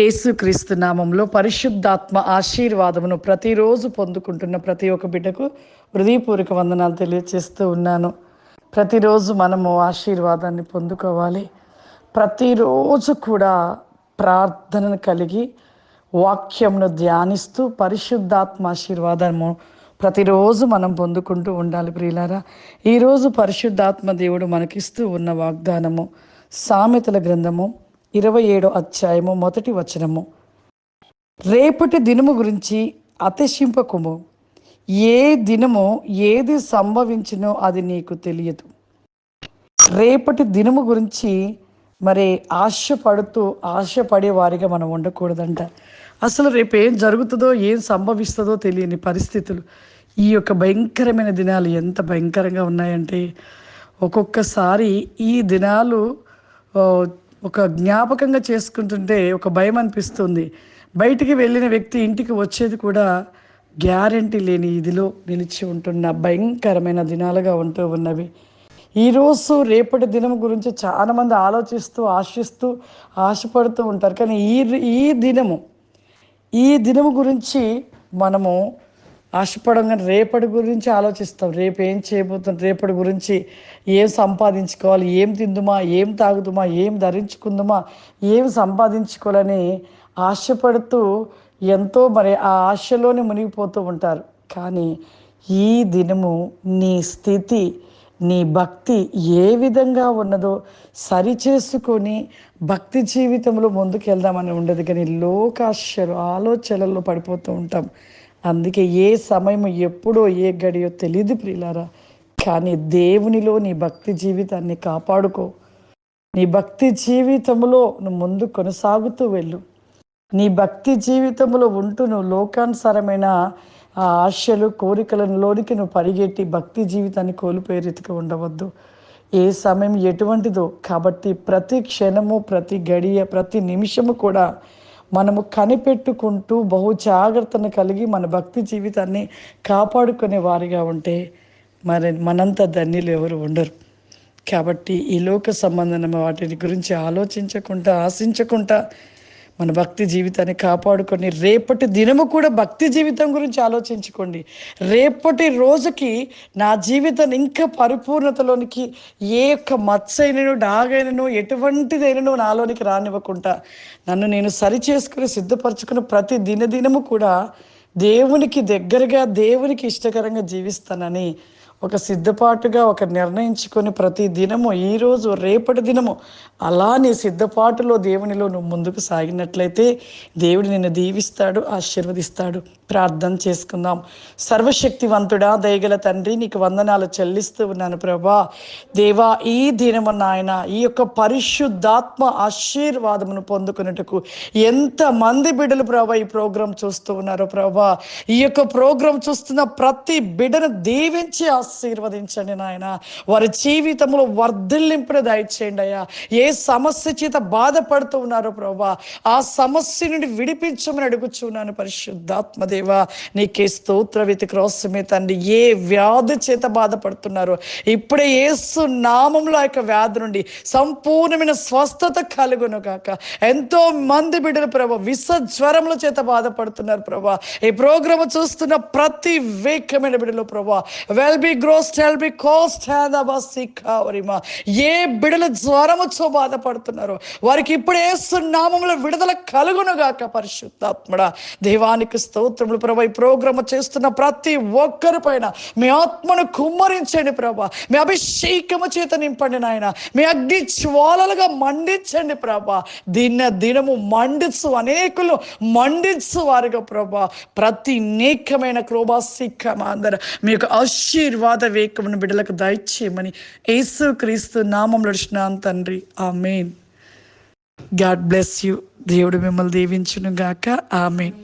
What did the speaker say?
యేసుక్రీస్తు నామంలో పరిశుద్ధాత్మ ఆశీర్వాదమును ప్రతిరోజు పొందుకుంటున్న ప్రతి ఒక్క బిడ్డకు హృదయపూర్వక వందనాలు తెలియజేస్తూ ఉన్నాను. ప్రతిరోజు మనము ఆశీర్వాదాన్ని పొందుకోవాలి. ప్రతిరోజు కూడా ప్రార్థనను కలిగి వాక్యంను ధ్యానిస్తూ పరిశుద్ధాత్మ ఆశీర్వాదము ప్రతిరోజు మనం పొందుకుంటూ ఉండాలి. ప్రియులారా, ఈరోజు పరిశుద్ధాత్మ దేవుడు మనకిస్తూ ఉన్న వాగ్దానము సామెతల గ్రంథము 27వ అధ్యాయము 1వ వచనము. రేపటి దినము గురించి అతిశింపకుము, ఏ దినము ఏది సంభవించినో అది నీకు తెలియదు. రేపటి దినము గురించి మరి ఆశపడే వారిగా మనం ఉండకూడదంట. అసలు రేపు ఏం జరుగుతుందో ఏం సంభవిస్తుందో తెలియని పరిస్థితులు. ఈ యొక్క భయంకరమైన దినాలు ఎంత భయంకరంగా ఉన్నాయంటే, ఒక్కొక్కసారి ఈ దినాలు ఒక జ్ఞాపకంగా చేసుకుంటుంటే ఒక భయం అనిపిస్తుంది. బయటికి వెళ్ళిన వ్యక్తి ఇంటికి వచ్చేది కూడా గ్యారంటీ లేని ఇదిలో నిలిచి ఉంటున్న భయంకరమైన దినాలుగా ఉంటూ ఉన్నవి. ఈరోజు రేపటి దినం గురించి చాలామంది ఆలోచిస్తూ ఆశపడుతూ ఉంటారు. కానీ ఈ దినము గురించి మనము ఆశపడంగా రేపటి గురించి ఆలోచిస్తాం. రేపు ఏం చేయబోతున్నాం, రేపటి గురించి ఏం సంపాదించుకోవాలి, ఏం తిందుమా, ఏం తాగుదుమా, ఏం ధరించుకుందుమా, ఏం సంపాదించుకోవాలని ఆశపడుతూ ఎంతో మరి ఆ ఆశలోనే మునిగిపోతూ ఉంటారు. కానీ ఈ దినము నీ స్థితి, నీ భక్తి ఏ విధంగా ఉన్నదో సరిచేసుకొని భక్తి జీవితంలో ముందుకు వెళ్దామని ఉండదు. కానీ లోకాశలు ఆలోచనల్లో పడిపోతూ ఉంటాం. అందుకే ఏ సమయం ఎప్పుడో ఏ గడియో తెలియదు ప్రియులారా. కానీ దేవునిలో నీ భక్తి జీవితాన్ని కాపాడుకో. నీ భక్తి జీవితంలో నువ్వు ముందు కొనసాగుతూ వెళ్ళు. నీ భక్తి జీవితంలో ఉంటూ నువ్వు లోకానుసారమైన ఆ ఆశలు కోరికలలోనికి నువ్వు పరిగెట్టి భక్తి జీవితాన్ని కోల్పోయే రీతిగా ఉండవద్దు. ఏ సమయం ఎటువంటిదో కాబట్టి ప్రతి క్షణము, ప్రతి గడియ, ప్రతి నిమిషము కూడా మనము కనిపెట్టుకుంటూ బహు జాగ్రత్తను కలిగి మన భక్తి జీవితాన్ని కాపాడుకునే వారిగా ఉంటే మరి మనంత ధన్యులు ఎవరు ఉండరు. కాబట్టి ఈ లోక సంబంధమైన వాటిని గురించి ఆశించకుండా మన భక్తి జీవితాన్ని కాపాడుకొని రేపటి దినము కూడా భక్తి జీవితం గురించి ఆలోచించుకోండి. రేపటి రోజుకి నా జీవితాన్ని ఇంకా పరిపూర్ణతలోనికి ఏ యొక్క మచ్చైనను డాగైనను ఎటువంటిదైనను నాలోనికి రానివ్వకుండా నన్ను నేను సరిచేసుకుని సిద్ధపరచుకుని ప్రతి దినదినము కూడా దేవునికి దగ్గరగా, దేవునికి ఇష్టకరంగా జీవిస్తానని ఒక సిద్ధపాటుగా ఒక నిర్ణయించుకొని ప్రతి దినము, ఈరోజు రేపటి దినము అలా నీ సిద్ధపాటులో దేవునిలో నువ్వు ముందుకు సాగినట్లయితే దేవుడు నిన్ను దీవిస్తాడు, ఆశీర్వదిస్తాడు. ప్రార్థన చేసుకుందాం. సర్వశక్తివంతుడా, దయగల తండ్రి, నీకు వందనాలు చెల్లిస్తూ ఉన్నాను ప్రభా. దేవా, ఈ దినము నాయన ఈ యొక్క పరిశుద్ధాత్మ ఆశీర్వాదమును పొందుకున్నట్టుకు ఎంతమంది బిడ్డలు ప్రభా ఈ ప్రోగ్రాం చూస్తూ ఉన్నారో ప్రభా, ఈ యొక్క ప్రోగ్రాం చూస్తున్న ప్రతి బిడ్డను దీవించి ఆశీర్వదించండి నాయన. వారి జీవితంలో వర్ధిల్లింపును దయచేయండి అయ్యా. ఏ సమస్య చేత బాధపడుతూ ఉన్నారో ప్రభా, ఆ సమస్య నుండి విడిపించమని అడుగుచున్నాను పరిశుద్ధాత్మ దేవా. నీకే స్తోత్ర కోసమే తండ్రి. ఏ వ్యాధి చేత బాధపడుతున్నారో ఇప్పుడే యేసు నామంలో ఆ యొక్క వ్యాధి నుండి సంపూర్ణమైన స్వస్థత కలుగును గాక. ఎంతో మంది బిడ్డలు ప్రభా విష జ్వరముల చేత బాధపడుతున్నారు ప్రభా. ఈ ప్రోగ్రామ్ చూస్తున్న ప్రతి వేకమైన బిడ్డలు ప్రభా, ఏ బిడ్డలు జ్వరముతో బాధపడుతున్నారో వారికి ఇప్పుడు యేసు నామములో విడుదల కలుగును గాక. పరిశుద్ధాత్మడా, దేవానికి స్తోత్రములు ప్రభా. ఈ ప్రోగ్రామ్ చేస్తున్న ప్రతి ఒక్కరి పైన మీ ఆత్మను కుమ్మరించండి ప్రభా. మీ అభిషేకము చేత నింపండి నాయన. మీ అగ్ని జ్వాలలుగా మండించండి ప్రభా. దినము మండించు, అనేకులు మండించు వారుగా ప్రభా. ప్రతి నేకమైన క్రోబాసిక్కమాందర మీ యొక్క ఆశీర్వాద వేకమును బిడ్డలకు దయచేయమని యేసుక్రీస్తు నామములో అడుగుచున్నాను తండ్రి, ఆమేన్. God bless you. దేవుడు మిమ్మల్ని దీవించును గాక. ఆమేన్.